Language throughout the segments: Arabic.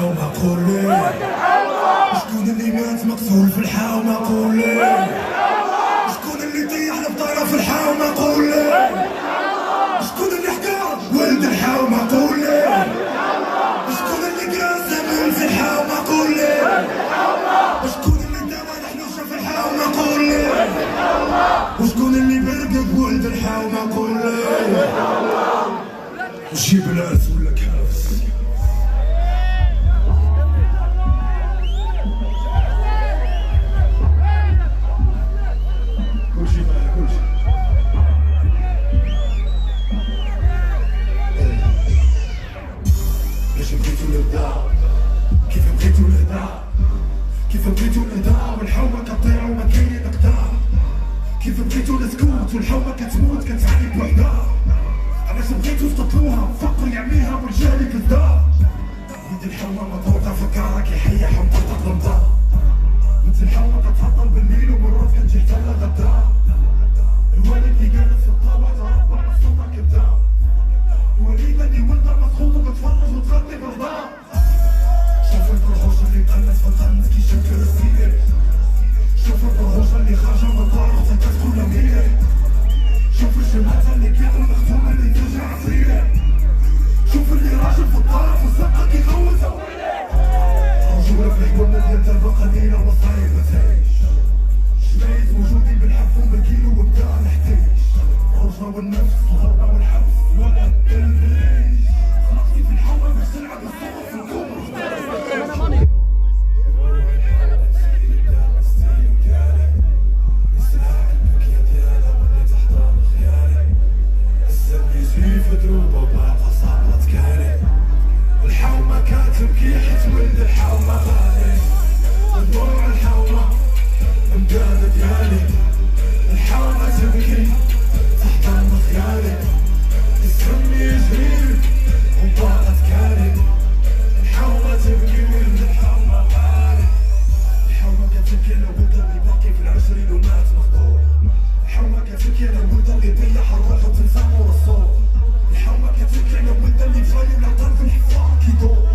الحومة قولي شكون اللي مات مقتول في الحومة قولي شكون اللي طيح البطالة في الحومة قولي شكون اللي حكار ولد الحومة قولي شكون اللي كان زمان في الحومة قولي شكون اللي داوى الحنوشة في الحومة قولي وشكون اللي برقد ولد الحومة قولي وشي بلاس ولا كافس كلشي معايا كلشي كيف بغيتو الهدا كيف بغيتو الهدا كيف بغيتو الهدا والحومة كطير وما كاين قدار كيف بغيتو السكوت والحومة كتموت كتعاني بوحدها علاش بغيتو تقتلوها فقر يعميها ورجالي كذاب ولد الحومة مضغوطة فكارة كيحيح ومطرطق رمضان بنت الحومة كتهطل بالليل ومرات كتجي حتى لغدا الوالد اللي جالس في الطاوة تربى مصوطة كذاب الوليدة اللي ولدها مسخوط وكتفرج وتغني برضا شوف البرهوش اللي قلت في القنت كي شكل السير شوف البرهوش اللي خارجة من الدار وحتى كتكون أمير شوف الشماتة اللي كيعطو المختوم اللي ترجع عصير شوف اللي راجل في الدار في الزنقة كيغوز رجولة في الحوانة ديال دربة قليلة ومصايب متعيش شمايز موجودين بالحفون بالكيلو وبدا نحتيش الرجلة والنفس الغربة والحبس ولا التلبيش خلقتي في الحومة باش تلعب الصوت في الكومة الحومة كاتبكي حيت ولد الحومة غالي ودموع الحومة مدادة ديالي الحومة تبكي تحت المخيالي السم يجري وباقة كالي الحومة تبكي ولد الحومة غالي الحومة كتبكي على ولد اللي باقي في العشرين ومات مخطوب الحومة كتبكي على ولد اللي طيح الروح وتنسى نور الصوت الحومة كتبكي على ولد اللي فايق العطار في الحفار كيدور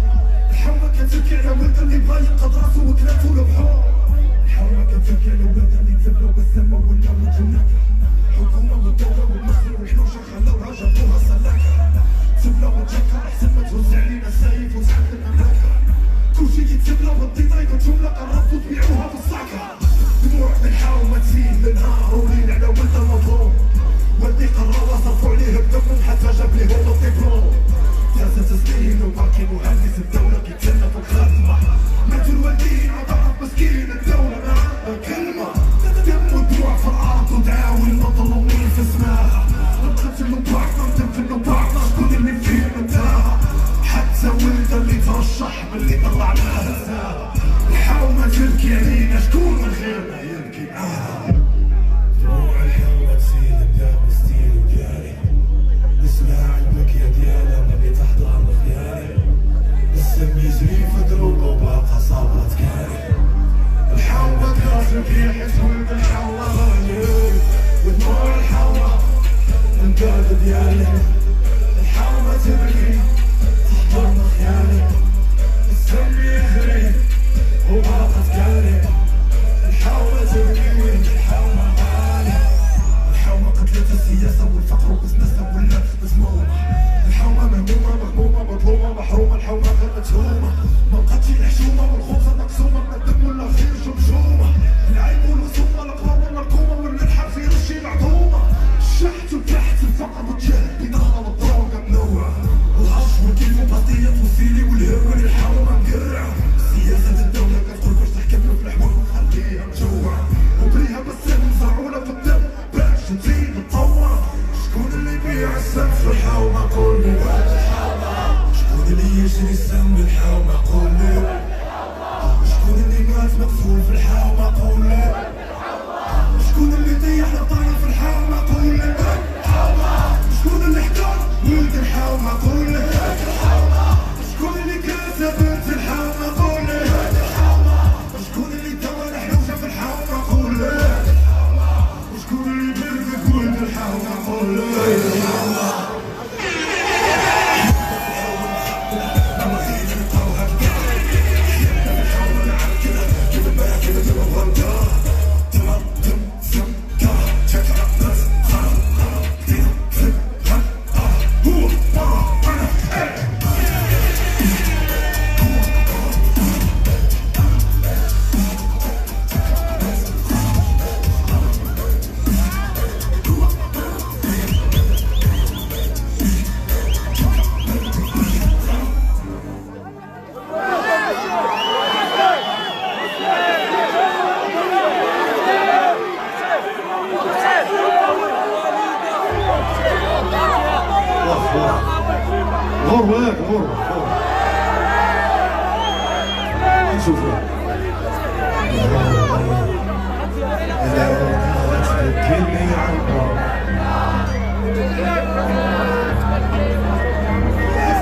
الحومة كتبكي على ولد اللي بغا ينقض راسو وكلاتو البحور الحومة كتبكي على ولد اللي تبلو بالسما ولا وجناكا الحكومة والدولة والمصر والحنوشة خلوها جابوها سلاكة تبلى وتجكر احسن ما تهز علينا السايف وتعد المملكة كلشي يتبلى بالديطاي والجملة قربتو تبيعوها في الصعكة دموع بالحومة تسيل لنهار وليل على ولد المظلوم والدي قرر صرفوا عليه بدمهم حتى جاب ليه هو الدبلوم 3 سنين وباقي مهندس الدولة كيتسنى في الخدمة ماتوا الوالدين وضعف مسكين الدولة ما عندها كلمة دم ودموع في الأرض ودعاوي المظلومين في سماها نقتلوا بعضنا ندفنوا بعضنا شكون اللي فينا انتهى حتى ولد اللي ترشح باللي طلعناه هزاها الحومة تبكي علينا شكون من غيرنا يبكي معاها دموع الحومة تسيل بدام ستيل وديالي نسمع البكية ديالها ما بيتحضر مخيالي السم يجري في دروبه وباقا صابت كاري الحومة كاتبكي حيت ولد الحومة غالي ودموع الحومة مندادة ديالي الحومة تبكي تحضر مخيالي السم يجري وباقا كاري الحومة تبكي شكرا. تبكيني عمرك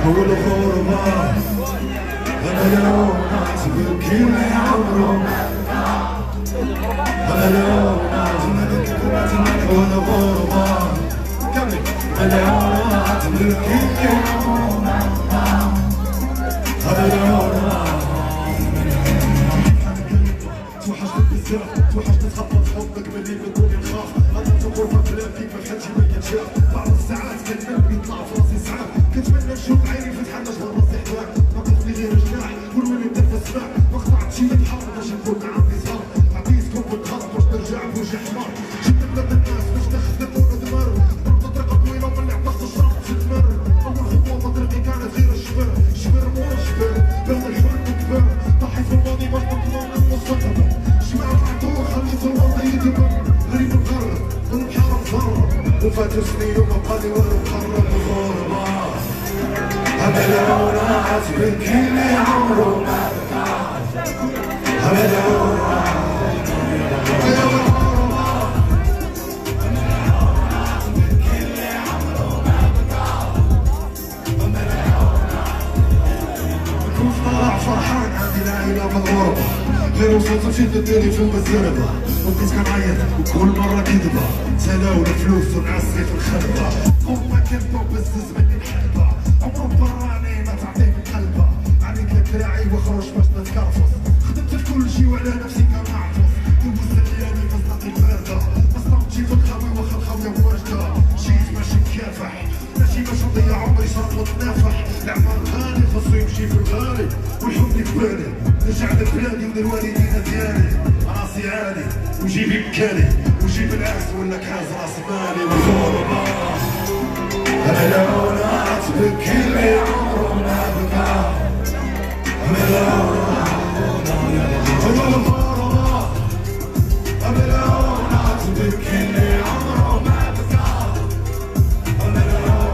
هو الغربة أنا لو تبكيني عمرك أنا لو هو الغربة أنا لو تبكيني عمرك أنا لو توحشت بزاف توحشت تخبط حبك ملي بدوني نخاف انا تغرفة بلا فيك ما حدش ما كنشاف بعض الساعات كننام يطلع في راسي سعاف كنتمنى نشوف عيني فتحة نشغل راسي حداك ما قلتلي غير جناح ونولي ندير في السماع ما قطعتش يدي حرب باش نكون عندي صار عطيتكم بالخط باش نرجع بوجه حمار جبت بلاد الناس باش تخدم وندمر ضربت طريقة طويلة ومن اللي عطاس الشرط تتمر اول خطوة طريقي كانت غير الشبر شبر مور شبر بين الحلم وكبر ضحي في الماضي ما نضمن المستقبل غريب مغرب والبحر مغرب وفاتوا سنين وما بقالي والو مقرب الغربة أبدا ولا تبكيني عمره ما بكى أبدا ولا تبكيني عمره ما بكى كنت طالع فرحان عندي العيلة بالغربة غير وصلت مشيت للتليفون بالزربة وبقيت كنعيط وكل مرة كذبة سلاو الفلوس ونعسي في الخلبة هما كذبة وبزز مني الحلبة عمرو براني ما تعطيني قلبة عليك دراعي وخرج باش نتكرفص خدمت في كل شي وعلى نفسي كنعفص دوزت الليالي فصلتي الباردة بصمتي في الخاوي واخا الخاوية واجدة جيت باش نكافح ماشي باش نضيع عمري شرط ونتنافح العمر غالي خاصو يمشي في الغالي والحب في بالي نرجع لبلادي وللوالدين ديالي راسي عالي وجيبي بكالي وجيب العكس ولا كاز راس مالي والغربة أنا لو لا تبكيني عمره ما بكى أنا لو الغربة أنا لو لا تبكيني عمره ما بكى أنا لو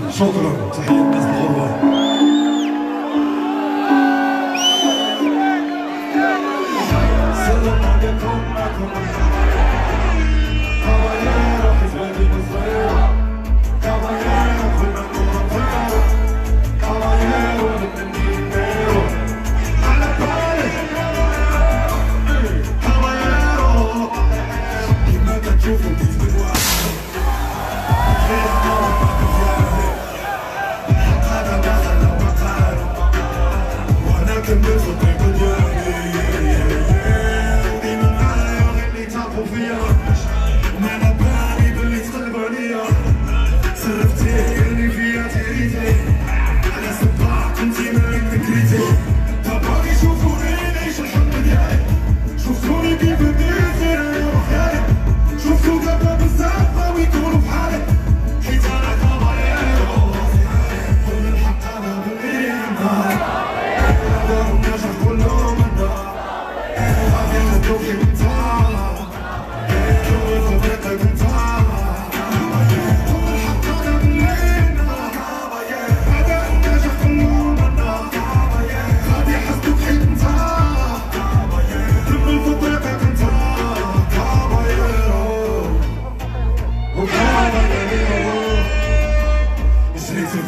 شكرا تحية الناس الغربة السلام عليكم معكم كاباييرو حزبي مصير كاباييرو كلنا نطير كاباييرو نبني نديرو على بالي كاباييرو كيما كتشوفوا كيف الواحد كمل صديق ديالي وديما معايا غير اللي تاقوا فيا وما على بالي باللي تقلب عليا سرفتيه قالي فيا تيريتي على صباح كنتي مالك ذكريتي باغي يشوفوني نعيش الحلم ديالي شفتوني كيف بديت غير انا وخيالي شفتو دابا بزاف بغاو يكونوا بحالي حيت انا كاباييرو كل الحق انا بالإيمان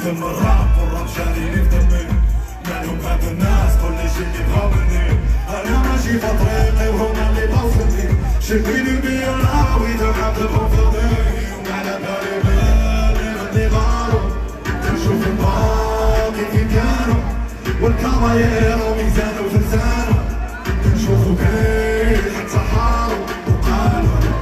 ثم الراب والراب شاريني في دمي مالهم هاد الناس كل شي اللي بغاو مني انا ماشي في طريقي وهما اللي بغاو فيني شديني بيا العاوي تبعت الغفضي وعلى بالي بالي غني غارو نشوف الباقي كي كانوا والكاباييرو ميزانو وتلزانو نشوفو كاين حتى حارو وقالوا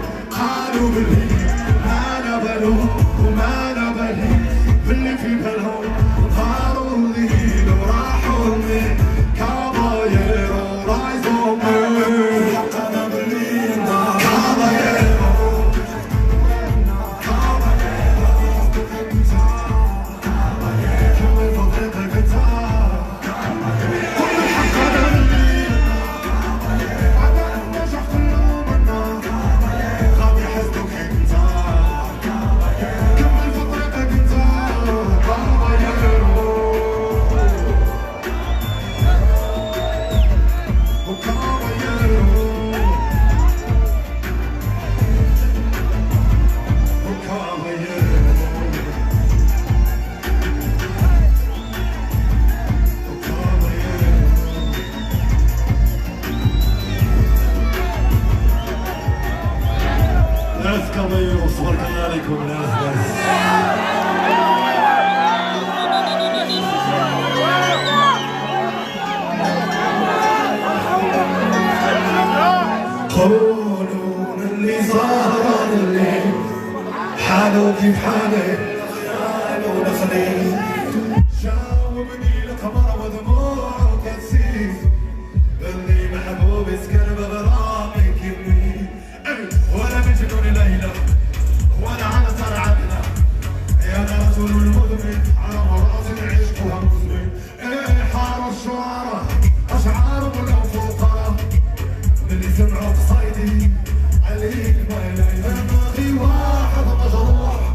ناس كبير وصور كذلك وناس بس. قولون اللي صار اللي حالو كيف حالي خيال ونخلي